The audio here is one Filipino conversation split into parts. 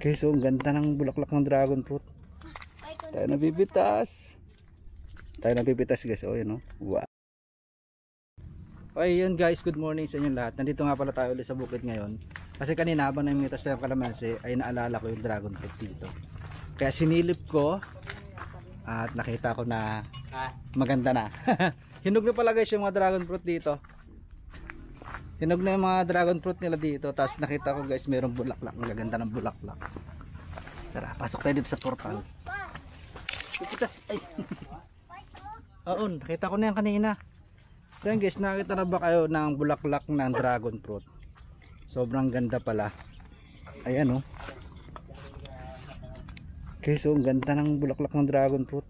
Okay, so ang ganda ng bulaklak ng dragon fruit. Tayo nabibitas. Tayo nabibitas guys. Oh, yun oh. Wow. Okay, yun guys. Good morning sa inyo lahat. Nandito nga pala tayo ulit sa bukid ngayon. Kasi kanina habang namitas tayo kalamansi ay naalala ko yung dragon fruit dito. Kaya sinilip ko at nakita ko na maganda na. Hinog na pala guys yung mga dragon fruit dito. Hinog na yung mga dragon fruit nila dito. Tapos nakita ko guys mayroong bulaklak. Ang gaganda ng bulaklak. Tara, pasok tayo dito sa portal. Ay. Oo, nakita ko na yan kanina. So yan guys, nakita na ba kayo ng bulaklak ng dragon fruit? Sobrang ganda pala. Ayan oh. Okay, so ang ganda ng bulaklak ng dragon fruit.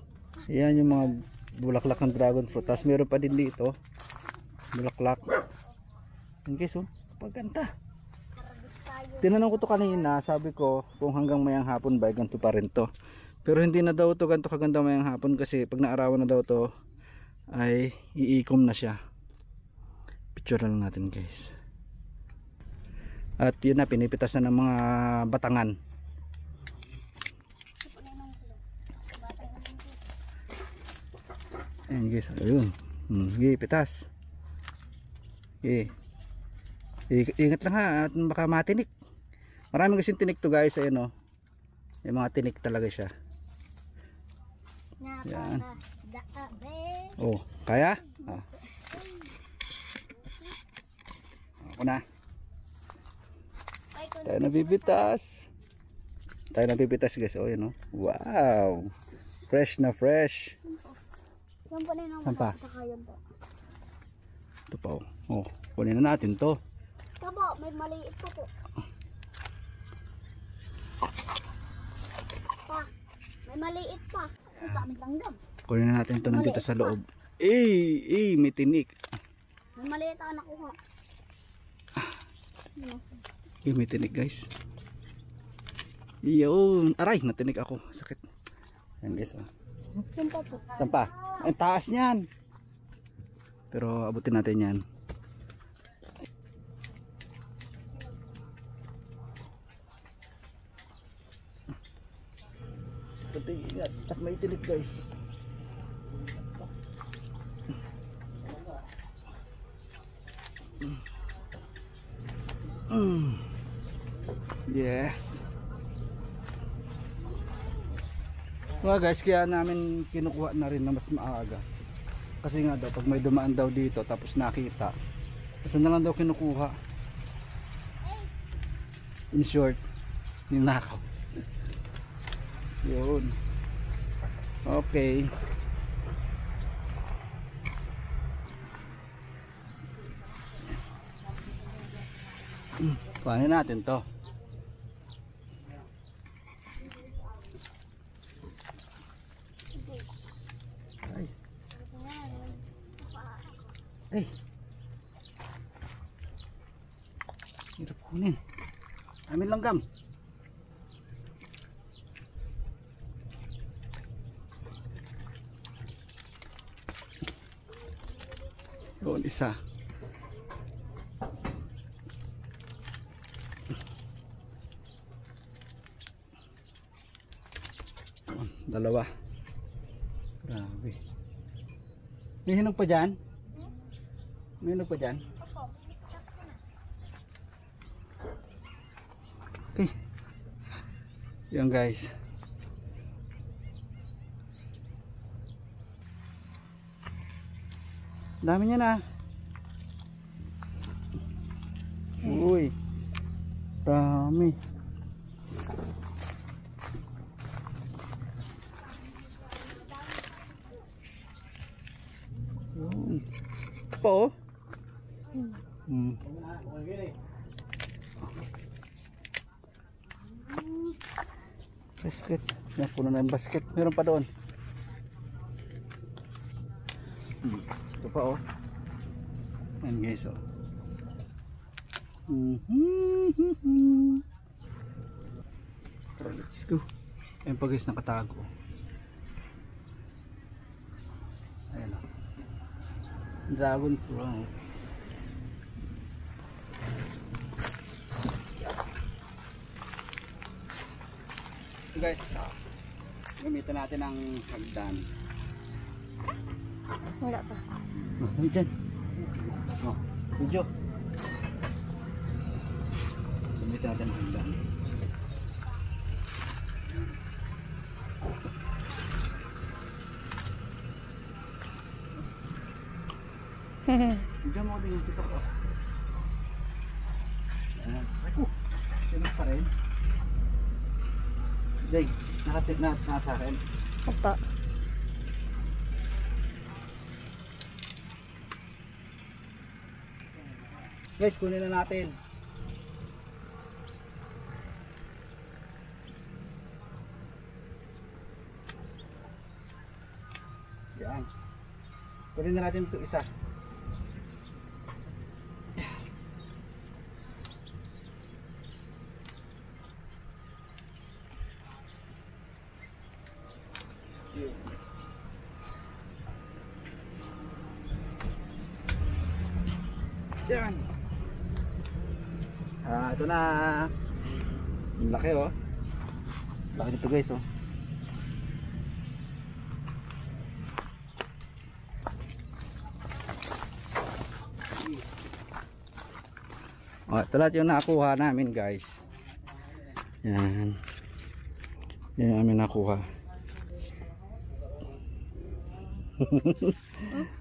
Ayan yung mga bulaklak ng dragon fruit. Tapos meron pa din dito bulaklak. Okay, so pagganda. Tinanong ko to kanina, sabi ko kung hanggang mayang hapon ba ganito pa rin to. Pero hindi na daw to ganito kaganda mayang hapon kasi pag naarawan na daw to ay iikom na siya. Picture lang natin guys. At yun na, pinipitas na ng mga batangan. Ayan guys, ayun. Sige, pitas. Okay. Ingat lang ha at baka matinik. Maraming kasing tinik to guys. Ayan o. Yung mga tinik talaga siya. Yan. Oh, kaya? Ah. Ako na. Tayo nabibitas. Tayo nabibitas guys. Oh, yan o. Wow. Fresh na fresh. Saan pa? Ito pa oh. Oh, kunin na natin to. Ito po, may maliit pa po. Pa, may maliit pa. Ang dami langgam. Kunin na natin to nandito sa loob. May tinik. May maliit ako nakuha. May tinik guys. Yun. Aray, natinik ako. Sakit. Ayan guys oh. Saan pa po? Saan pa? Ang taas niyan. Pero abutin natin yan. Ingat, tak may tinik guys. Yes. Mga guys, kaya namin kinukuha na rin na mas maaga. Kasi nga daw, pag may dumaan daw dito tapos nakita, kasi na lang daw kinukuha. In short, ninakaw. Yun. Okay. Paano natin to? Ay. Ay. Hirap kunin. Amin langgam. Doon isa. Dalawa. Grabe. May hinog pa dyan? May hinog pa dyan? Okay. Yan guys. Dami niya na. Uy. Dami. Yun. Po. Basket. Yan, puno na yung basket. Meron pa doon. Ito pa oh. Ayan guys oh. Tara, let's go. Ayan pa guys, nakatago. Ayan oh. Dragon fruit. So guys, gamitan natin ang hagdan. Wala pa. Nandiyan. Oh, video. Gamitan natin ang hagdan. Diyan mo din yung sitok ko. Ayan. Tinig pa rin. Dig, nakatit na sa akin. Opo. Guys, kunin na natin. Yan. Kunin na natin ito isa. Yan. Ito na. Ang laki oh. Laki nito guys oh. Oh, ito lahat yung nakuha namin guys. Yan. Yan namin nakuha.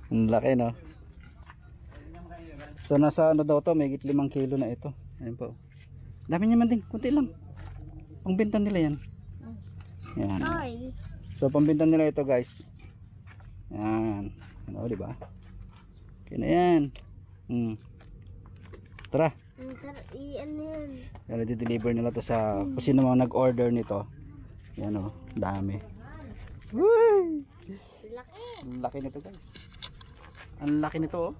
Ang laki no. So nasa ano daw to, may 5 kilo na ito. Ayun po. Dami niya man din, kunti lang. Pangbenta nila yan. Yan. Ay. So pambenta nila ito guys. Yan. Ano, di ba? Okay na yan. Tara. Iyan yan. Yan, i-deliver nila to sa kung sino mga nag-order nito. Yan o, dami. Uy! Laki. Ang laki nito guys. Ang laki nito oh.